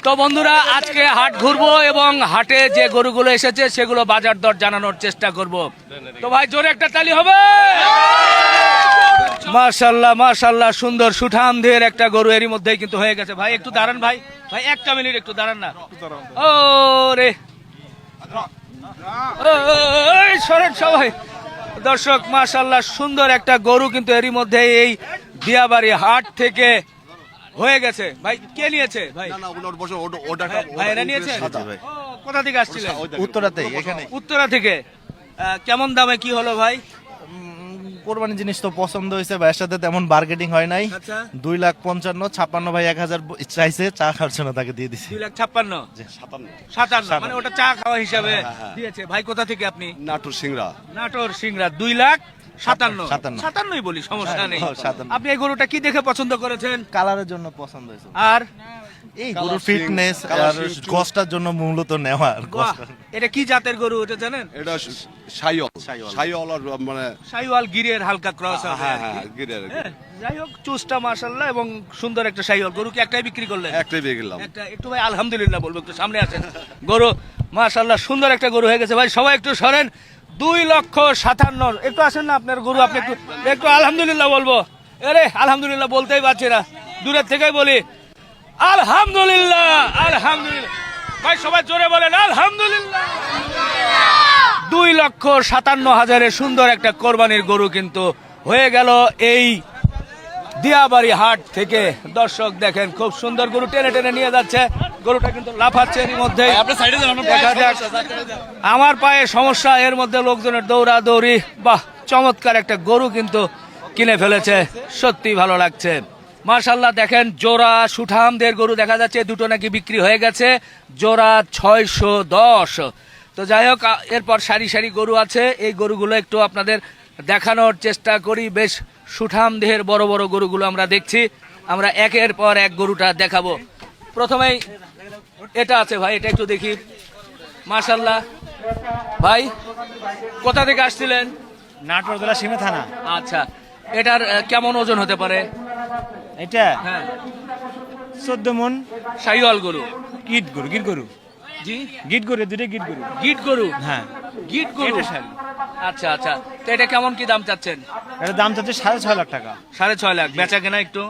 তো বন্ধুরা আজকে হাট ঘুরবো এবং হাটে যে গরুগুলো এসেছে সেগুলো বাজার দর জানানোর চেষ্টা করব। তো ভাই জোরে একটা তালি হবে। মাশাআল্লাহ মাশাআল্লাহ, সুন্দর সুঠাম দেহের একটা গরু এরই মধ্যেই কিন্তু হয়ে গেছে। ভাই একটু দাঁড়ান, ভাই ভাই একটা মিনিট একটু দাঁড়ান না। ও রে এই সরেন সবাই। দর্শক মাশাআল্লাহ সুন্দর একটা গরু কিন্তু এরই মধ্যে এই দিয়াবাড়ি হাট থেকে হয়ে গেছে। ভাই কে নিয়েছে? ভাই ভাই এরা নিয়েছে। কোথা থেকে আসছিলেন? উত্তরাতে, এখানে উত্তরা থেকে। কেমন দামে কি হলো ভাই? কোরবানি জিনিস তো পছন্দ হয়েছে, ভাইয়ের সাথে তেমন বার্গেটিং হয় নাই। আচ্ছা 2,55,56 ভাই 1000 চাইছে, চা খাওয়ার জন্য তাকে দিয়ে দিছি। 2,56,57 মানে ওটা চা খাওয়া হিসাবে দিয়েছে। ভাই কোথা থেকে আপনি? নাটোর সিংড়া। নাটোর সিংড়া। 2,57,57 বলি, সমস্যা নেই। 57 আপনি এই গরুটা কি দেখে পছন্দ করেছেন? কালারের জন্য পছন্দ হয়েছে, আর এই গরুর ফিটনেস আর গোশটার জন্য মূলত নেওয়া। বাহ, এটা কি জাতের গরু ওটা জানেন? এটা সাইওয়াল আর মানে শাহিওয়াল গিরের হালকা ক্রস আছে। হ্যাঁ হ্যাঁ গিরের যাই হোক চুজটা মাশাআল্লাহ এবং সুন্দর একটা শাহিওয়াল গরু। কি একটাই বিক্রি করলেন? একটাই পেয়ে গেলাম। একটা একটু ভাই আলহামদুলিল্লাহ বলবো, একটু সামনে আছেন। গরু মাশাআল্লাহ সুন্দর একটা গরু হয়ে গেছে। ভাই সবাই একটু সরেন। 2,57,000 একটু আসেন না আপনার গরু, আপনি একটু একটু আলহামদুলিল্লাহ বলবো। আরে আলহামদুলিল্লাহ বলতেই পারছি না, দূরের থেকেই বলি আলহামদুলিল্লাহ আলহামদুলিল্লাহ। ভাই সবাই জোরে বলেন আলহামদুলিল্লাহ। 2,57,000 সুন্দর একটা কোরবানির গরু কিন্তু হয়ে গেল এই দিয়াবাড়ি হাট থেকে। দর্শক দেখেন খুব সুন্দর গরু টেনে টেনে নিয়ে যাচ্ছে। গরুটা কিন্তু লাফাচ্ছে এর মধ্যে। দেখা যাক। আমার পায়ে সমস্যা, এর মধ্যে লোকজনের দৌড়াদৌড়ি। বাহ, চমৎকার একটা গরু কিন্তু কিনে ফেলেছে, সত্যি ভালো লাগছে। মাশাআল্লাহ দেখেন জোড়া সুঠামদের গরু দেখা যাচ্ছে, দুটো নাকি বিক্রি হয়ে গেছে, জোড়া 610। তো যাই হোক, এরপর সারি সারি গরু আছে, এই গরুগুলো একটু আপনাদের দেখানোর চেষ্টা করি। বেশ সুঠাম দেহের বড় বড় গরুগুলো আমরা দেখছি, আমরা একের পর এক গরুটা দেখাবো। প্রথমেই এটা আছে ভাই, এটা একটু দেখি। মাশাআল্লাহ ভাই কোথা থেকে আসছিলেন? নাটোর জেলা সীমা থানা। আচ্ছা, এটার কেমন ওজন হতে পারে? এটা হ্যাঁ 14 মন। শাহিওয়াল গরু। গিট গরু জি গিট গরু, দুটো গিট গরু। গিট গরু। হ্যাঁ গিট গরু। এটা শাল। আচ্ছা আচ্ছা, তো এটা কেমন কি দাম চাচ্ছেন? এটার দাম চাচ্ছে 6.5 লাখ টাকা। 6.5 লাখ। বেচা কেনা একটু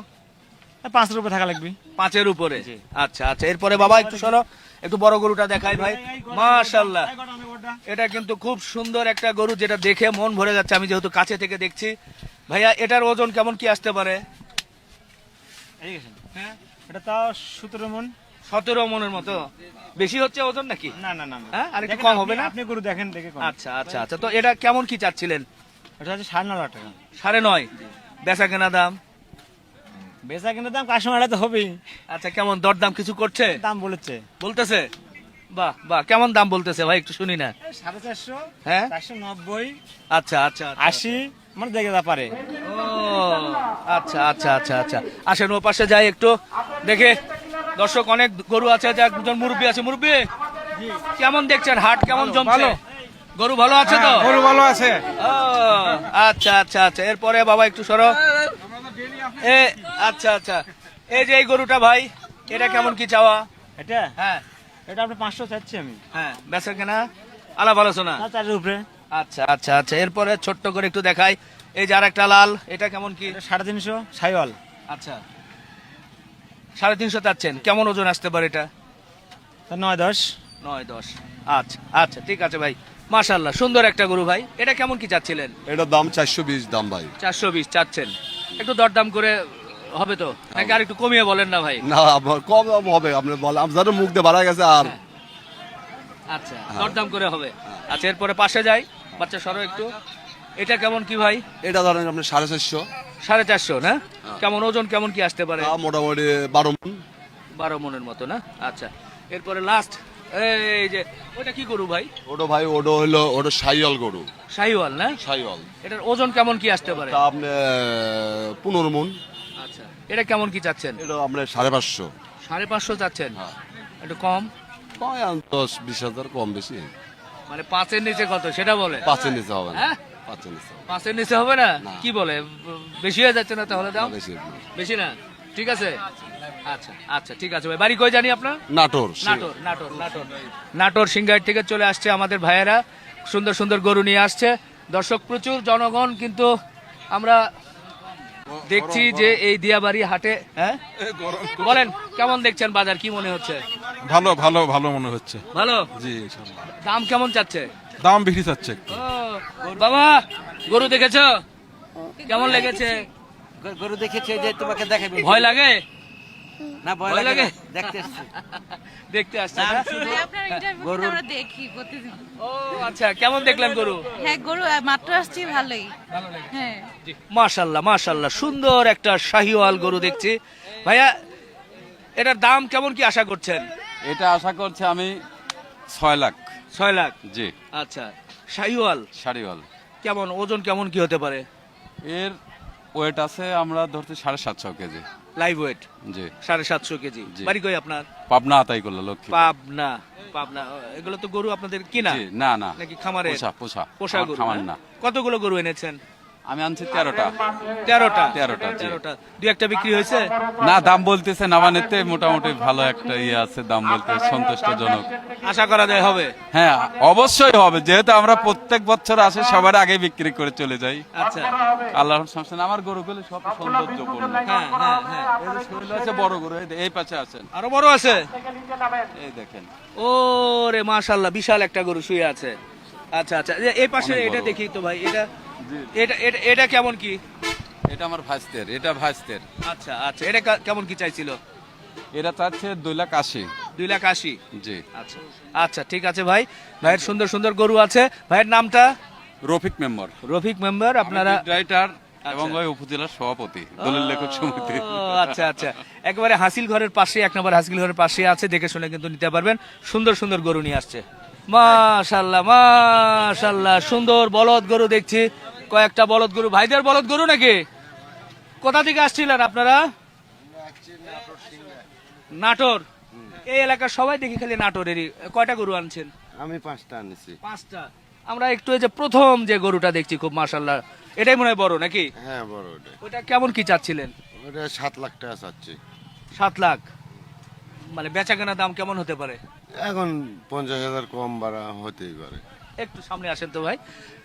5 রুপে থাকা লাগবে। 5-এর উপরে। আচ্ছা আচ্ছা, এরপরে বাবা একটু সরো, একটু বড় গরুটা দেখাই ভাই। মাশাআল্লাহ এটা কিন্তু খুব সুন্দর একটা গরু, যেটা দেখে মন ভরে যাচ্ছে, আমি যেহেতু কাছে থেকে দেখছি। ভাইয়া এটার ওজন কেমন কি আসতে পারে? হ্যাঁ এটা তাও 17 মন। 17 মনের মতো। বেশি হচ্ছে ওজন নাকি? না না না না। হ্যাঁ আর একটু দেখেন কম হবে না? আপনি গরু দেখেন, দেখে কম। আচ্ছা আচ্ছা আচ্ছা, তো এটা কেমন কি চাচ্ছিলেন? এটা হচ্ছে 9.5 লাখ টাকা। 9.5। বেচা কেনা দাম? বেচা কিন্তু দাম কাস্টমার তো হবেই। আচ্ছা, কেমন দরদাম কিছু করছে? দাম বলেছে বলতেছে? বাহ বাহ, কেমন দাম বলতেছে ভাই একটু শুনি না। 450, হ্যাঁ 490, আচ্ছা আচ্ছা 80 মানে দেখে যা পারে। ও আচ্ছা আচ্ছা আচ্ছা আচ্ছা, আসেন ও পাশে যাই একটু দেখে। দর্শক অনেক গরু আছে, যা একজন মুরব্বী আছে। মুরব্বী কেমন দেখছেন হাট, কেমন জমছে? গরু ভালো আছে তো? গরু ভালো আছে। ও আচ্ছা আচ্ছা আচ্ছা, এরপরে বাবা একটু সরো। এ আচ্ছা আচ্ছা, এই যে এই গরুটা ভাই, এটা কেমন কি চাওয়া? এটা হ্যাঁ এটা আপনি 500 চাচ্ছি আমি। হ্যাঁ, বেচা কেনা আলাপ আলোচনা। না 4 উপরে। আচ্ছা আচ্ছা আচ্ছা, এরপরে ছোট্ট করে একটু দেখাই। এই যে আরেকটা লাল, এটা কেমন কি? এটা 350 সাইওয়াল। আচ্ছা 350 চাচ্ছেন, কেমন ওজন আসতে পারে এটা? 9-10। 9-10। আচ্ছা আচ্ছা ঠিক আছে ভাই, মাশাআল্লাহ সুন্দর একটা গরু ভাই। এটা কেমন কি চাচ্ছিলেন? এটার দাম 420 দাম ভাই। 420 চাচ্ছেন, একটু দরদাম করে হবে তো নাকি আর একটু কমিয়ে বলেন না ভাই? না আমার কম দাম হবে, আপনি বলেন আপনাদের মুখ দিয়ে বাড়া গেছে আর আচ্ছা দরদাম করে হবে। আচ্ছা এরপরে পাশে যাই, বাচ্চা সরো একটু। এটা কেমন কি ভাই? এটা ধরেন আপনি 450। 450 না? কেমন ওজন কেমন কি আসতে পারে? মোটামুটি 12 মন। 12 মনের মতো না? আচ্ছা এরপরে লাস্ট, এই যে ওটা কি গরু ভাই? ওটা ভাই ওটা হলো ওটা সাইওয়াল গরু। শাহিওয়াল না? সাইওয়াল। এটার ওজন কেমন কি আসতে পারে? তা আপনি 15 মন। আচ্ছা এটা কেমন কি চাচ্ছেন? এটা আপনি 550। 550 চাচ্ছেন? হ্যাঁ। একটু কম, 10-20 হাজার কম বেশি। মানে 5-এর নিচে কত সেটা বলে? 5-এর নিচে হবে না। হ্যাঁ 5-এর নিচে হবে 5-এর নিচে হবে না? না। কি বলে, বেশি হয়ে যাচ্ছে না তাহলে দাম? না, বেশি। বেশি না? ঠিক আছে, আচ্ছা আচ্ছা ঠিক আছে ভাই, বাড়ি কই জানি আপনার? নাটোর নাটোর নাটোর নাটোর নাটোর সিংগাইর থেকে চলে আসছে আমাদের ভাইয়েরা, সুন্দর সুন্দর গরু নিয়ে আসছে। দর্শক প্রচুর জনগণ, কিন্তু আমরা দেখছি যে এই দিয়াবাড়ি হাটে, হ্যাঁ বলেন কেমন দেখছেন বাজার, কি মনে হচ্ছে? ভালো ভালো ভালো মনে হচ্ছে। ভালো। জি ইনশাআল্লাহ। দাম কেমন চাচ্ছে? দাম বেশি চাচ্ছে একটু। ও বাবা, গরু দেখেছো? কেমন লেগেছে? গরু দেখেছে যে তোমাকে দেখাবে। ভয় লাগে? না ভয় ভয় লাগে? লাগে না, দেখতে এসেছি। দেখতে আসছে না? আপনার ইন্টারভিউ আমরা দেখি প্রতিদিন। ও আচ্ছা, কেমন দেখলেন গরু? হ্যাঁ গরু মাত্র আসছি, ভালোই। হ্যাঁ মাশাল্লাহ মাশাল্লাহ, সুন্দর একটা শাহিওয়াল গরু দেখছি। ভাইয়া এটার দাম কেমন কি আশা করছেন? এটা আশা করছি আমি 6 লাখ। 6 লাখ। জি। আচ্ছা, শাহিওয়াল শাড়িওয়াল। কেমন ওজন, কেমন কি হতে পারে? এর ওয়েট আছে আমরা ধরতে 750 কেজি। লাইভ ওয়েট জি। 750 কেজি। জি। বাড়ি কই আপনার? পাবনা আতাই করলো লক্ষ্মী। পাবনা। পাবনা। এগুলো তো গরু আপনাদের কিনা জি, না না নাকি খামারে? পোষা পোষা পোষা আমার গরু খামার না? না। কতগুলো গরু এনেছেন? আমি আনছি 13টা। 13টা। 13টা, জি। 13টা। দুই একটা বিক্রি হয়েছে? না, দাম বলতেছে নামানেতে মোটামুটি ভালো একটা ইয়ে আছে, দাম বলতে সন্তুষ্টজনক। আশা করা যায় হবে? হ্যাঁ অবশ্যই হবে, যেহেতু আমরা প্রত্যেক বছর আসে সবার আগে বিক্রি করে চলে যাই। আচ্ছা। আল্লাহর সংস্থান আমার গরুগুলো সব সৌন্দর্যপূর্ণ। হ্যাঁ হ্যাঁ হ্যাঁ। এই যে শরীরে আছে বড় গরু, এই পাশে আছেন, আরো বড় আছে? এই দেখেন। ও রে মাশাআল্লাহ, বিশাল একটা গরু শুয়ে আছে। আচ্ছা আচ্ছা, এই পাশে অনেক এটা বড়। দেখি তো ভাই, এটা এটা কেমন কি? এটা আমার ভাইস্তের, এটা ভাইস্তের। আচ্ছা আচ্ছা, এটা কেমন কি চাইছিল? এটা চাচ্ছে 2,80,000। 2,80,000। জি। আচ্ছা আচ্ছা ঠিক আছে ভাই, ভাইয়ের সুন্দর সুন্দর গরু আছে। ভাইয়ের নামটা? রফিক মেম্বার। রফিক মেম্বার। আপনারা রাইটার এবং আচ্ছা। ওই উপজেলার সভাপতি, দলিল লেখক সমিতি। ও, আচ্ছা আচ্ছা, একেবারে হাসিল ঘরের পাশে, 1 নম্বর হাসিল ঘরের পাশে আছে, দেখে শুনে কিন্তু নিতে পারবেন। সুন্দর সুন্দর গরু নিয়ে আসছে। মাশাআল্লাহ মাশাআল্লাহ, সুন্দর বলদ গরু দেখছি, কয়েকটা বলদ গরু। ভাইদের বলদ গরু নাকি? কোথা থেকে আসছিলেন আপনারা? নাটোর। এই এলাকার সবাই দেখি খালি নাটোরেরই। কয়টা গরু আনছেন? আমি 5টা আনছি। 5টা। আমরা একটু এই যে প্রথম যে গরুটা দেখছি, খুব মাশাআল্লাহ, এটাই মনে হয় বড় নাকি? হ্যাঁ বড় ওটা। ওটা কেমন কি চাচ্ছিলেন? ওটা 7 লাখ টাকা চাচ্ছি। 7 লাখ। মানে বেচা কেনা দাম কেমন হতে পারে? এখন 50,000 কম বাড়া হতেই পারে। একটু সামনে আসেন তো ভাই।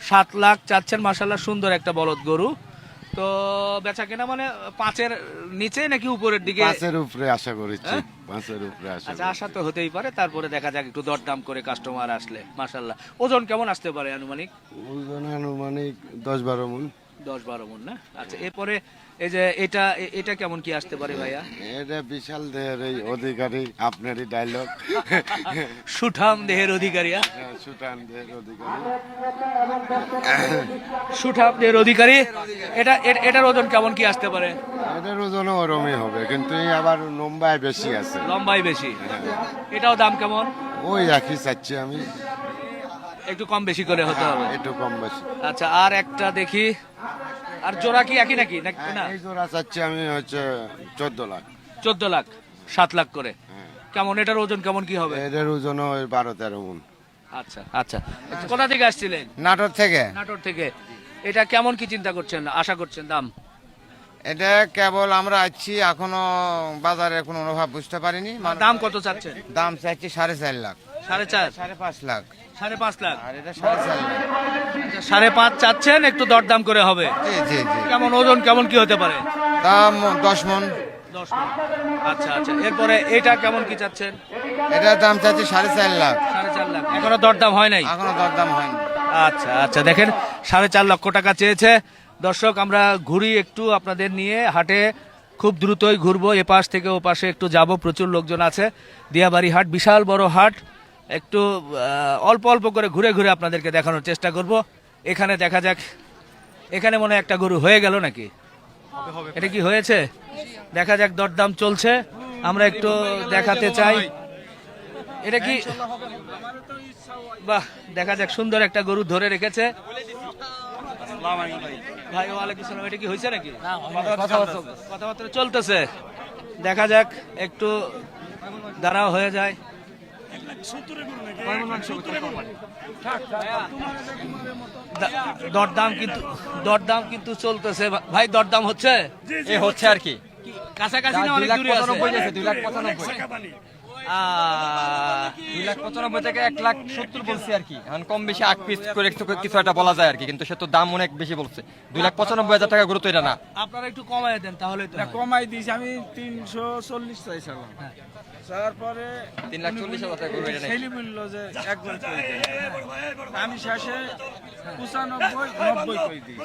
7 লাখ চাচ্ছেন, মাশাআল্লাহ সুন্দর একটা বলদ গরু। তো বেচা কেনা মানে 5-এর নিচে নাকি উপরের দিকে? 5-এর উপরে আশা করছি। 5-এর উপরে আশা আচ্ছা, আশা তো হতেই পারে, তারপরে দেখা যাক একটু দরদাম করে কাস্টমার আসলে। মাশাআল্লাহ, ওজন কেমন আসতে পারে আনুমানিক? ওজন আনুমানিক 10-12 মণ। 10-12 মণ না? আচ্ছা, এরপরে এই যে এটা কেমন কি আসতে পারে ভাইয়া? এটা বিশাল দেহের এই অধিকারী, আপনারই ডায়লগ। সুঠাম দেহের অধিকারী। সুঠান দেহের অধিকারী। সুঠাম দেহের অধিকারী। এটার ওজন কেমন কি আসতে পারে? এটার ওজনও ওরমই হবে, কিন্তু এই আবার লম্বায় বেশি আছে। লম্বাই বেশি। এটাও দাম কেমন? ওই একই চাচ্ছি আমি। একটু কম বেশি করে হতে হবে। একটু কম বেশি। আচ্ছা, আর একটা দেখি। আর জোড়া কি একই নাকি না? এই জোড়া চাচ্ছি আমি হচ্ছে 14 লাখ। 14 লাখ। 7 লাখ করে। কেমন এটার ওজন কেমন কি হবে? এটার ওজনও ওই 12-13 মণ। আচ্ছা আচ্ছা, কোথা থেকে আসছিলেন? নাটোর থেকে। নাটোর থেকে। এটা কেমন কি চিন্তা করছেন, আশা করছেন দাম? এটা কেবল আমরা আছি, এখনো বাজারে কোনো অভাব বুঝতে পারিনি। দাম কত চাচ্ছেন? দাম চাইছি 4.5 লাখ। 4.5? 5.5 লাখ। 5.5 লাখ। আর এটা 4.5 লাখ। 5.5 চাচ্ছেন, একটু দরদাম করে হবে। জি জি জি। কেমন ওজন কেমন কি হতে পারে? দাম 10 মণ। 10 মণ। আচ্ছা আচ্ছা, এরপরে এটা কেমন কি চাচ্ছেন? এটার দাম চাইছি 4.5 লাখ। 4.5 লাখ। এখনো দরদাম হয় নাই? এখনো দরদাম হয়নি। আচ্ছা আচ্ছা, দেখেন 4.5 লক্ষ টাকা চেয়েছে। দর্শক, আমরা ঘুরি একটু আপনাদের নিয়ে হাটে, খুব দ্রুতই ঘুরবো, এপাশ থেকে ও পাশে একটু যাব, প্রচুর লোকজন আছে। দিয়াবাড়ি হাট বিশাল বড় হাট, একটু অল্প অল্প করে ঘুরে ঘুরে আপনাদেরকে দেখানোর চেষ্টা করব। এখানে দেখা যাক, এখানে মনে হয় একটা গরু হয়ে গেল নাকি? এটা কি হয়েছে? দেখা যাক, দরদাম চলছে, আমরা একটু দেখাতে চাই। এটা কি? বাহ, দেখা যাক, সুন্দর একটা গরু ধরে রেখেছে ভাই। ওয়ালাইকুম আসসালাম। এটা কি হয়েছে নাকি? কথাবার্তা চলতেছে, দেখা যাক, একটু দাঁড়াও, হয়ে যায়। দরদাম কিন্তু চলতেছে ভাই। দরদাম হচ্ছে? হচ্ছে আর কি। কাছাকাছি না অনেক দূরে আছে? 2,95,000 থেকে 1,70,000 বলছি আর কি, এখন কম বেশি 8 পিস করে কিছু একটা বলা যায় আর কি, কিন্তু সে তো দাম অনেক বেশি বলছে। 2,95,000 টাকা গরু তো এটা না। আপনারা একটু কমায় দেন তাহলে তো হয়। কমাই দিয়েছি আমি 340 চাইছিলাম, তারপরে 3,40,000 টাকা গরু এটা নেই। ছেলে বললো যে একবার করে দেন। আমি শেষে 95-90 করে দিই।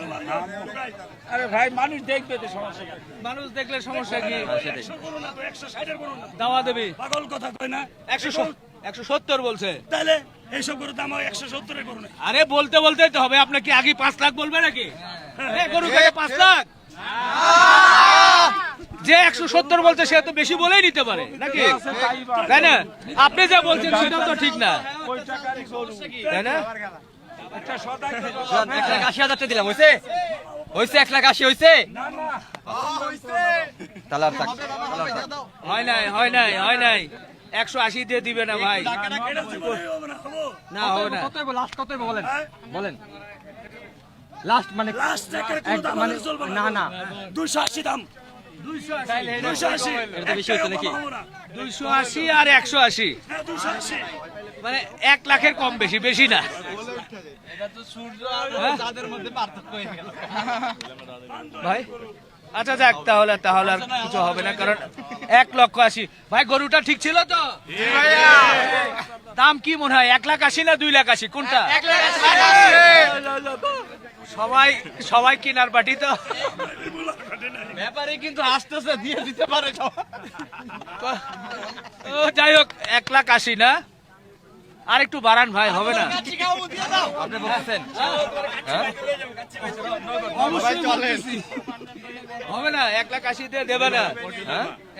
আরে ভাই মানুষ দেখবে তো, সমস্যা কি? মানুষ দেখলে সমস্যা কি? সেটাই। দাওয়া দেবি পাগল কথা কয় না, 170 বলছে। তাহলে এইসব গরু দাম 170 করুন। আরে বলতে বলতেই তো হবে। আপনি কি আগে 5 লাখ বলবে নাকি? গরু কেটে 5 লাখ? যে 170 বলছে সে তো বেশি বলেই নিতে পারে নাকি, তাই না? আপনি যা বলছেন সেটাও তো ঠিক না, তাই না? 1,80,000 টাকা দিলাম, হয়েছে? 1,80,000 হয়েছে? তাহলে আর থাক। হয় নাই 180 দিয়ে দিবে না ভাই, না হবে না। কত হইবো? লাস্ট কত হইবো বলেন, বলেন। লাস্ট মানে মানে না 280 দাম, 280 এটা তো বেশি হইতো নাকি? 280 আর 180 280 মানে 1 লাখের কম বেশি, বেশি না। ভাই আচ্ছা যাক, তাহলে আর কিছু হবে না, কারণ 1,80,000। ভাই গরুটা ঠিক ছিল তো? দাম কি মনে হয়, 1,80,000 না 2,80,000 কোনটা? সবাই কিনার পাটি তো, ব্যাপারে কিন্তু আসতেছে দিয়ে দিতে পারে। ও যাই হোক, 1,80,000 না, আর একটু বাড়ান ভাই, হবে না? আপনি বলছেন হবে না, 1,80,000 দিয়ে দেবে না,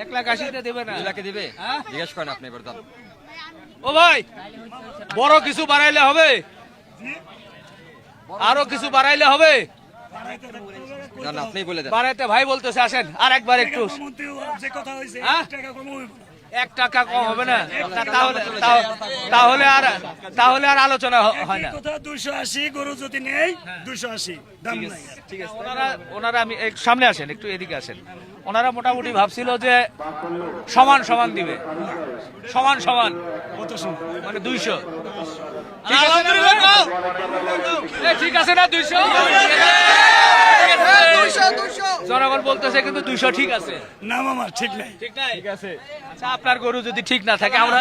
1,80,000 দিয়ে দেবে না। 2 লাখে দিবে? জিজ্ঞেস করেন আপনি এবার দাম। ও ভাই, বড় কিছু বাড়াইলে হবে, আরো কিছু বাড়াইলে হবে। না না আপনিই বলে দেন। বাড়াইতে ভাই বলতেছে, আসেন আর একবার একটু। যে কথা হইছে হ্যাঁ? 1 টাকা কম হইব না। 1 টাকা কম হবে না? তাহলে আর আলোচনা হয় না। কথা 280 গরু যদি নেই 280 দাম নাই। ঠিক আছে, ওনারা আমি সামনে আসেন, একটু এদিকে আসেন। ওনারা মোটামুটি ভাবছিল যে সমান সমান দিবে, সমান মানে 200। ঠিক আছে না 200? জনগণ বলতেছে কিন্তু 200 ঠিক আছে। না মামা ঠিক নাই। ঠিক আছে। আচ্ছা, আপনার গরু যদি ঠিক না থাকে, আমরা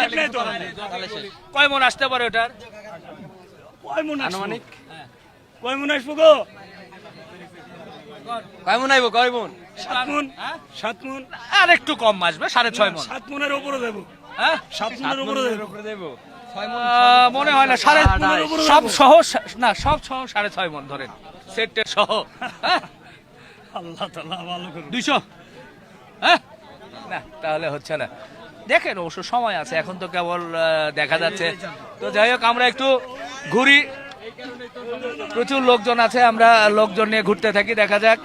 কয় মন আসতে পারে ওটার? কয় মন আনুমানিক? কয় মন আসবো গো? কয় মন আইবো? কয় মন? 7 মন। 7 মন আর একটু কম আসবে, 6.5 মন। 7 মনের উপরে দেব। হ্যাঁ, 7 মনের উপরে দেব। মনে হয় না, সব সহ 6.5 মন ধরেন, সেটের সহ। আল্লাহ তাআলা ভালো করুন। 200? হ্যাঁ, না তাহলে হচ্ছে না। দেখেন অবশ্য সময় আছে, এখন তো কেবল দেখা যাচ্ছে। তো যাই হোক, আমরা একটু ঘুরি, প্রচুর লোকজন আছে, আমরা লোকজন নিয়ে ঘুরতে থাকি, দেখা যাক।